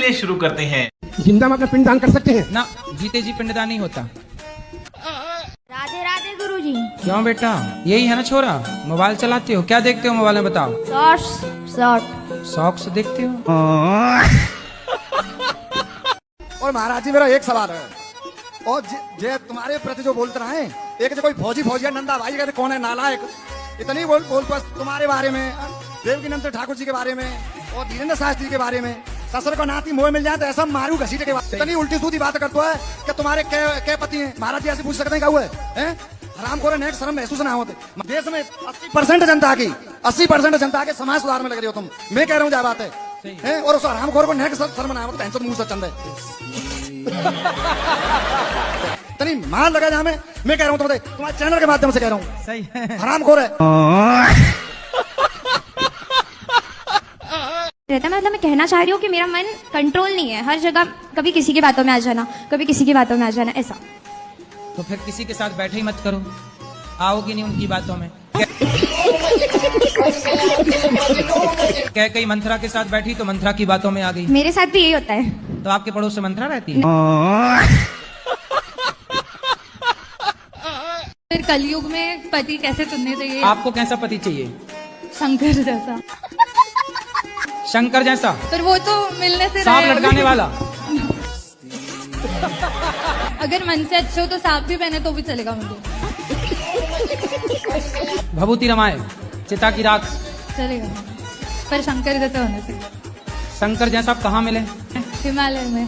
चलिए शुरू करते हैं। जिंदा में अपना पिंडदान कर सकते हैं ना, जीते जी पिंडदान नहीं होता। राधे राधे गुरुजी। क्यों बेटा, यही है ना छोरा? मोबाइल चलाते हो? क्या देखते हो मोबाइल में बताओ? शॉर्ट्स। शौक से देखते हो? और महाराज जी मेरा एक सवाल है, और जे तुम्हारे प्रति जो बोलते रहे, एक जो कोई फौजी नंदा भाई कहते कौन है नालायक, इतनी बोल बस तुम्हारे बारे में, देवकीनंद ठाकुर जी के बारे में और धीरेन्द्र शास्त्री के बारे में, ससुर को नाती मोह मिल जाए तो ऐसा मारू घसीटे के बाद इतनी उल्टी सीधी बात करता है कि तुम्हारे क्या पति हैं? महाराज जी ऐसे पूछ सकते हैं क्या हुआ है? हराम खोरे नेक शर्म महसूस ना होते। देश में 80% जनता के समाज सुधार में लग रही हो तुम। मैं कह रहा हूँ क्या बात है? और उस हराम खोर को नेक शर्म ना होते तो मुंह से चंद है इतनी मार लगा जा। मैं कह रहा हूँ तुम्हारे चैनल के माध्यम से कह रहा हूँ, सही है। हराम खोर है। रहता मतलब मैं कहना चाह रही हूँ कि मेरा मन कंट्रोल नहीं है, हर जगह कभी किसी की बातों में आ जाना, कभी किसी की बातों में आ जाना, ऐसा। तो फिर किसी के साथ बैठे ही मत करो, आओगी नहीं उनकी बातों में। कह कई मंत्रा के साथ बैठी तो मंत्रा की बातों में आ गई। मेरे साथ भी यही होता है। तो आपके पड़ोस से मंत्रा रहती है? फिर कलयुग में पति कैसे चुनने चाहिए? आपको कैसा पति चाहिए? शंकर जैसा। शंकर जैसा? पर वो तो मिलने से सांप रहे। लटकाने वाला? अगर मन से अच्छे हो तो सांप भी पहने तो भी चलेगा मुझे। भभूति रमाए, चिता की राख चलेगा, पर शंकर जैसे होने से। शंकर जैसा आप कहाँ मिले? हिमालय में।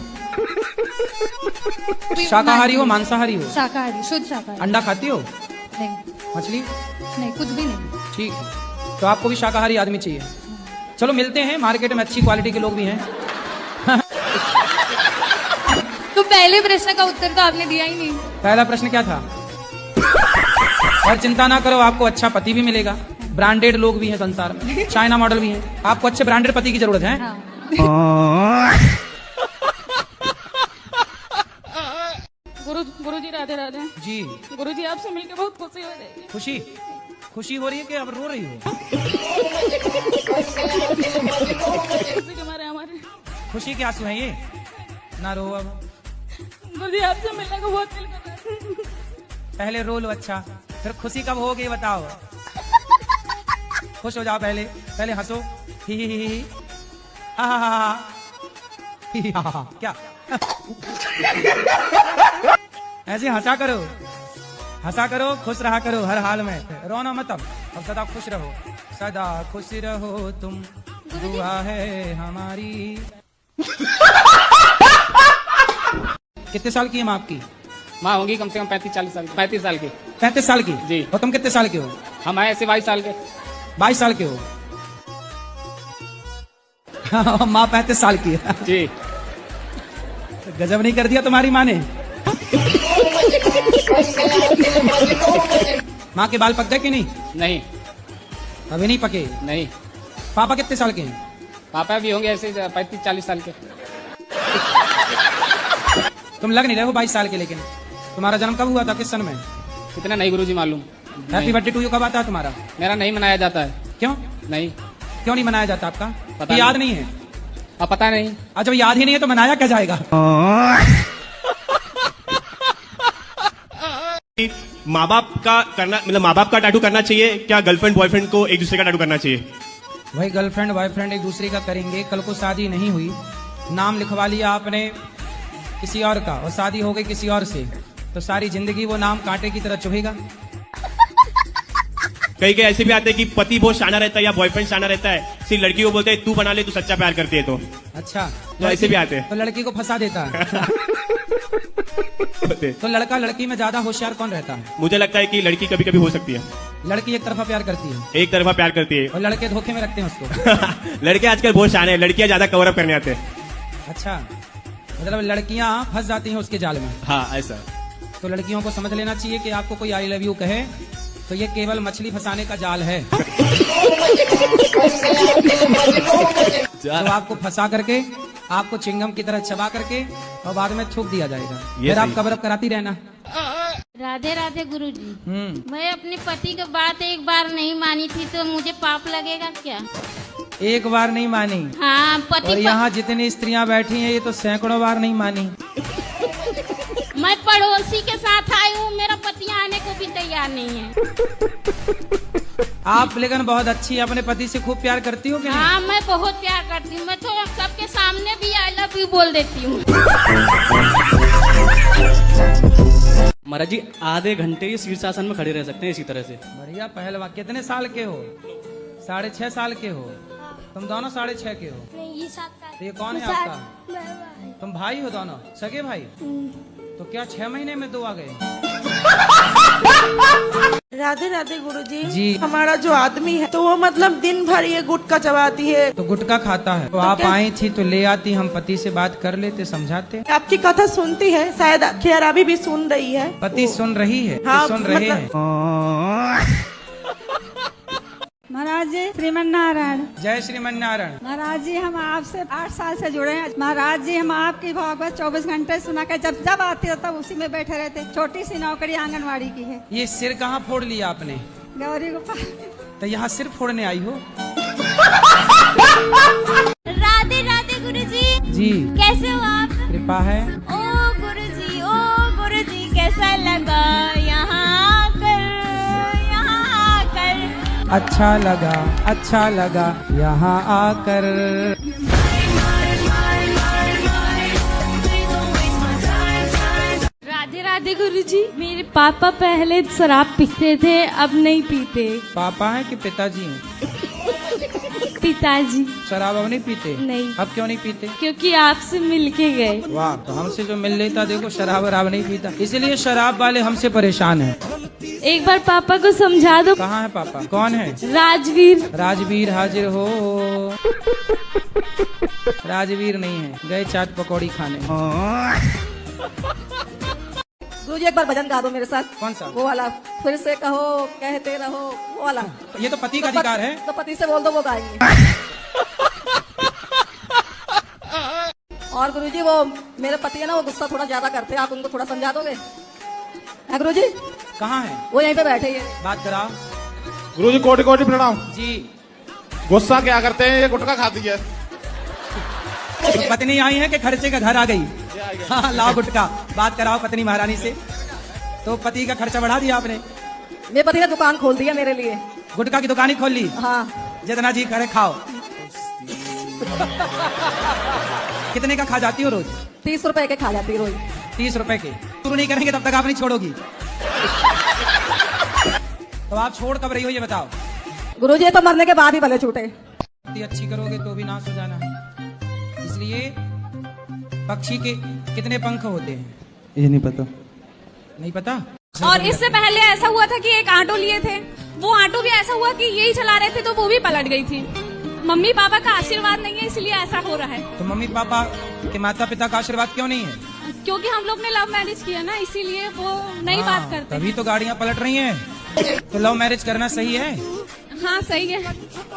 शाकाहारी हो मांसाहारी हो? शाकाहारी, शुद्ध शाकाहारी। अंडा खाती हो? नहीं मछली? नहीं, कुछ भी नहीं। ठीक है, तो आपको भी शाकाहारी आदमी चाहिए। चलो मिलते हैं, मार्केट में अच्छी क्वालिटी के लोग भी हैं। तो पहले प्रश्न का उत्तर तो आपने दिया ही नहीं। पहला प्रश्न क्या था? और चिंता ना करो, आपको अच्छा पति भी मिलेगा। ब्रांडेड लोग भी हैं संसार में, चाइना मॉडल भी हैं। आपको अच्छे ब्रांडेड पति की जरूरत है। हाँ। गुरुजी राधे राधे जी। गुरुजी, आपसे मिलकर बहुत खुशी हो रही है। खुशी हो रही है कि अब रो रही हो? खुशी के मारे हमारे। खुशी के आंसू हैं ये, ना रो अब। गुरुजी, आपसे मिलने को बहुत दिल कर रहा है। पहले रो लो, अच्छा फिर खुशी कब होगी बताओ। खुश हो जाओ, पहले हंसो। ही ही ही ही, हा हा हा, ही ही हा हा। क्या ऐसे हंसा करो, खुश रहा करो हर हाल में, रोना मत। अब सदा खुश रहो, सदा खुश रहो तुम, दुआ है हमारी। कितने साल की है माँ आपकी? माँ होंगी कम से कम 35-40 साल की। 35 साल की। 35 साल की? जी। और तुम कितने साल के हो? हम आए ऐसे 22 साल के। 22 साल के हो? माँ 35 साल की है। जी। गजब नहीं कर दिया तुम्हारी माँ ने। माँ के बाल पक गए कि नहीं? नहीं, अभी नहीं पके? नहीं। पापा कितने साल के हैं? पापा भी होंगे ऐसे 35-40 साल के। तुम लग नहीं रहे हो 22 साल के, लेकिन तुम्हारा जन्म कब हुआ था, किस सन में? कितना नहीं गुरुजी मालूम। हैप्पी बर्थडे टू यू कब आता है तुम्हारा? मेरा नहीं मनाया जाता है। क्यों? नहीं, क्यों नहीं मनाया जाता आपका? पता याद नहीं। नहीं है? अब पता नहीं। अच्छा, जब याद ही नहीं है तो मनाया क्या जाएगा? माँ बाप का करना, मतलब माँ बाप का टैटू करना चाहिए क्या गर्लफ्रेंड बॉयफ्रेंड को एक दूसरे का टैटू करना चाहिए? भाई गर्लफ्रेंड बॉयफ्रेंड एक दूसरे का करेंगे, कल को शादी नहीं हुई, नाम लिखवा लिया आपने किसी और का और शादी हो गई किसी और से, तो सारी जिंदगी वो नाम कांटे की तरह चुभेगा। कई कई ऐसे भी आते हैं कि पति बहुत शाना रहता है या बॉयफ्रेंड शाना रहता है, सिर्फ लड़की को बोलते हैं तू बना ले, तू सच्चा प्यार करती है। तो अच्छा, तो ऐसे भी आते हैं। तो लड़की को फंसा देता है। तो लड़का लड़की में ज्यादा होशियार कौन रहता है? मुझे लगता है कि लड़की कभी कभी हो सकती है। लड़की एक तरफा प्यार करती है, एक तरफा प्यार करती है और लड़के धोखे में रखते हैं उसको। लड़के आजकल बहुत शाने हैं, लड़कियां ज्यादा कवर अप करने आते हैं। अच्छा, मतलब लड़कियां फंस जाती हैं उसके जाल में। हाँ, ऐसा। तो लड़कियों को समझ लेना चाहिए कि आपको कोई आई लव यू कहे तो ये केवल मछली फंसाने का जाल है। तो आपको फंसा करके, आपको चिंगम की तरह चबा करके और बाद में थूक दिया जाएगा, फिर आप कवर अप कराती रहना। राधे राधे गुरुजी। मैं अपने पति की बात एक बार नहीं मानी थी तो मुझे पाप लगेगा क्या? एक बार नहीं मानी, हाँ और पति यहाँ जितनी स्त्रियां बैठी हैं ये तो सैकड़ों बार नहीं मानी। मैं पड़ोसी के साथ आई हूँ, मेरा पति आने को भी तैयार नहीं है। आप लेकिन बहुत अच्छी, अपने पति से खूब प्यार करती हो कि नहीं? हाँ मैं बहुत प्यार करती हूँ, मैं तो सबके सामने भी आई लव यू बोल देती हूँ। महाराज जी आधे घंटे ये शीर्षासन में खड़े रह सकते हैं इसी तरह से। बढ़िया पहलवान। कितने साल के हो? 6.5 साल के हो? तुम दोनों 6.5 के हो? नहीं, ये 7 साल। तो ये कौन है आपका? तुम भाई हो दोनों, सगे भाई? तो क्या 6 महीने में 2 आ गए? राधे राधे गुरुजी। जी। हमारा जो आदमी है तो वो मतलब दिन भर ये गुटखा चबाती है। तो गुटखा खाता है? तो आप आई थी तो ले आती, हम पति से बात कर लेते, समझाते। आपकी कथा सुनती है, शायद खैर अभी भी सुन रही है। पति सुन रही है? हाँ, सुन रहे मतलब- हैं। महाराज जी श्रीमन नारायण। जय श्रीमन नारायण। महाराज जी हम आपसे 8 साल से जुड़े हैं। महाराज जी हम आपकी भागवत 24 घंटे सुना कर जब जब आती है तब उसी में बैठे रहते। छोटी सी नौकरी आंगनवाड़ी की है। ये सिर कहाँ फोड़ लिया आपने? गौरी गोपाल। तो यहाँ सिर फोड़ने आई हो? राधे राधे गुरुजी। जी। कैसे हो आप? कृपा है। ओ गुरुजी कैसा लगा यहाँ आकर, यहाँ आकर। अच्छा लगा यहाँ आकर। राधे राधे गुरुजी। मेरे पापा पहले शराब पीते थे, अब नहीं पीते। पापा है कि पिताजी हैं? पिताजी। शराब अब नहीं पीते? नहीं। अब क्यों नहीं पीते? क्योंकि आपसे मिलके गए। वाह, तो हमसे जो मिल लेता, देखो शराब वराब नहीं पीता, इसलिए शराब वाले हमसे परेशान हैं। एक बार पापा को समझा दो। कहाँ है पापा? कौन है? राजवीर। राजवीर हाजिर हो। राजवीर नहीं है, गए चाट पकौड़ी खाने। गुरुजी एक बार भजन गा दो मेरे साथ। कौन सा? वो वाला, फिर से कहो कहते रहो, वो वाला। ये तो पति का अधिकार है। तो पति से बोल दो, वो गाएंगे। और गुरुजी वो मेरे पति है ना, वो गुस्सा थोड़ा ज्यादा करते हैं, आप उनको थोड़ा समझा दोगे? है गुरुजी? कहाँ है? वो यहीं पे बैठे हैं। बात कराओ। गुरुजी कोटि कोटि प्रणाम जी। गुस्सा क्या करते हैं? ये गुटखा खाती है। तो पत्नी आई है कि खर्चे का घर आ गई? हाँ, लाओ गुटका। बात कराओ पत्नी महारानी से। तो पति का खर्चा बढ़ा दिया आपने? मेरे पति ने दुकान खोल दी है मेरे लिए। गुटखा की दुकान ही खोल ली? हाँ। जितना जी करे खाओ। कितने का खा जाती हो रोज? 30 रुपए के खा जाती रोज। 30 रुपए के? शुरू नहीं करेंगे तब तक आप नहीं छोड़ोगी। तो आप छोड़ कब रही हो ये बताओ? गुरुजी तो मरने के बाद ही भले छूटे। इतनी अच्छी करोगे तो भी नाश हो जाना है। इसलिए पक्षी के कितने पंख होते हैं? ये नहीं पता। नहीं पता? और इससे पहले ऐसा हुआ था कि एक ऑटो लिए थे, वो ऑटो भी ऐसा हुआ कि यही चला रहे थे तो वो भी पलट गई थी। मम्मी पापा का आशीर्वाद नहीं है इसलिए ऐसा हो रहा है। तो मम्मी पापा के माता पिता का आशीर्वाद क्यों नहीं है? क्योंकि हम लोग ने लव मैरिज किया ना, इसीलिए वो नहीं बात करते। तभी तो गाड़ियाँ पलट रही हैं। तो लव मैरिज करना सही है? हाँ सही है,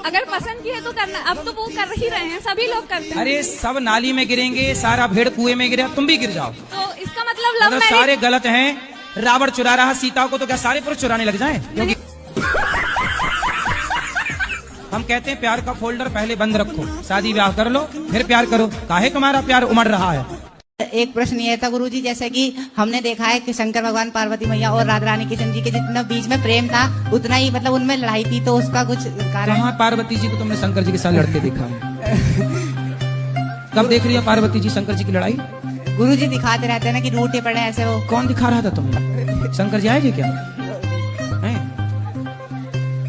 अगर पसंद की है तो करना। अब तो वो कर ही रहे हैं, सभी लोग करते हैं। अरे सब नाली में गिरेंगे, सारा भेड़ कुएं में गिरे, तुम भी गिर जाओ। तो इसका मतलब लव मतलब मैरिज। सारे गलत हैं। रावण चुरा रहा सीता को, तो क्या सारे पुरुष चुराने लग जाएं? क्योंकि हम कहते हैं प्यार का फोल्डर पहले बंद रखो, शादी ब्याह कर लो फिर प्यार करो। काहे तुम्हारा प्यार उमड़ रहा है? एक प्रश्न ये था गुरुजी, जैसे कि हमने देखा है कि शंकर भगवान, पार्वती मैया और राधा रानी किशन जी के जितना बीच में प्रेम था उतना ही मतलब उनमें लड़ाई थी, तो उसका कुछ कारण? कहाँ पार्वती जी को तुमने शंकर जी के साथ लड़ते देखा है? कब देख रही है पार्वती जी शंकर जी की लड़ाई? गुरुजी दिखाते रहते हैं ना कि रूठे पड़े ऐसे। वो कौन दिखा रहा था तुम्हें? शंकर जी आए थे क्या? हैं?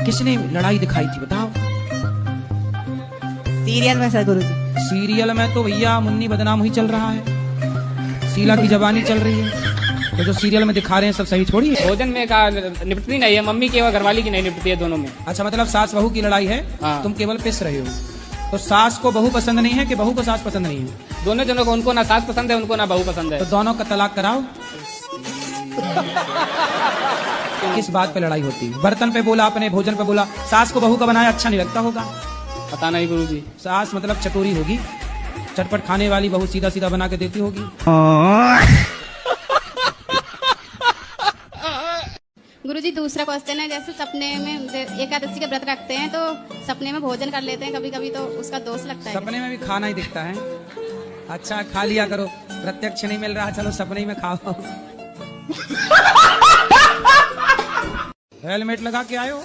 किसने लड़ाई दिखाई थी बताओ? सीरियल में सर गुरुजी। सीरियल में तो भैया मुन्नी बदनाम ही चल रहा है, शीला की जवानी चल रही है। तो जो सीरियल में दिखा रहे हैं सब सही छोड़िए। भोजन में का निपटती नहीं है, मम्मी की और घरवाली की नहीं निपटती है, दोनों में। अच्छा, मतलब सास बहू की लड़ाई है। हाँ। तुम केवल पिस रहे हो। तो सास को बहू पसंद नहीं है कि बहू को सास पसंद नहीं है? दोनों जनों को, उनको ना सास पसंद है, उनको ना बहू पसंद है। तो दोनों का तलाक कराओ। किस बात पे लड़ाई होती है? बर्तन पे बोला आपने, भोजन पे बोला। सास को बहू का बनाया अच्छा नहीं लगता होगा? पता नहीं गुरुजी। सास मतलब चटोरी होगी, चटपट खाने वाली, बहू सीधा सीधा बना के देती होगी। गुरुजी दूसरा क्वेश्चन है, जैसे सपने में एकादशी के व्रत रखते हैं तो सपने में भोजन कर लेते हैं कभी कभी, तो उसका दोष लगता है? सपने में भी खाना ही दिखता है। अच्छा, खा लिया करो, प्रत्यक्ष नहीं मिल रहा, चलो सपने में खाओ। हेलमेट लगा के आए हो?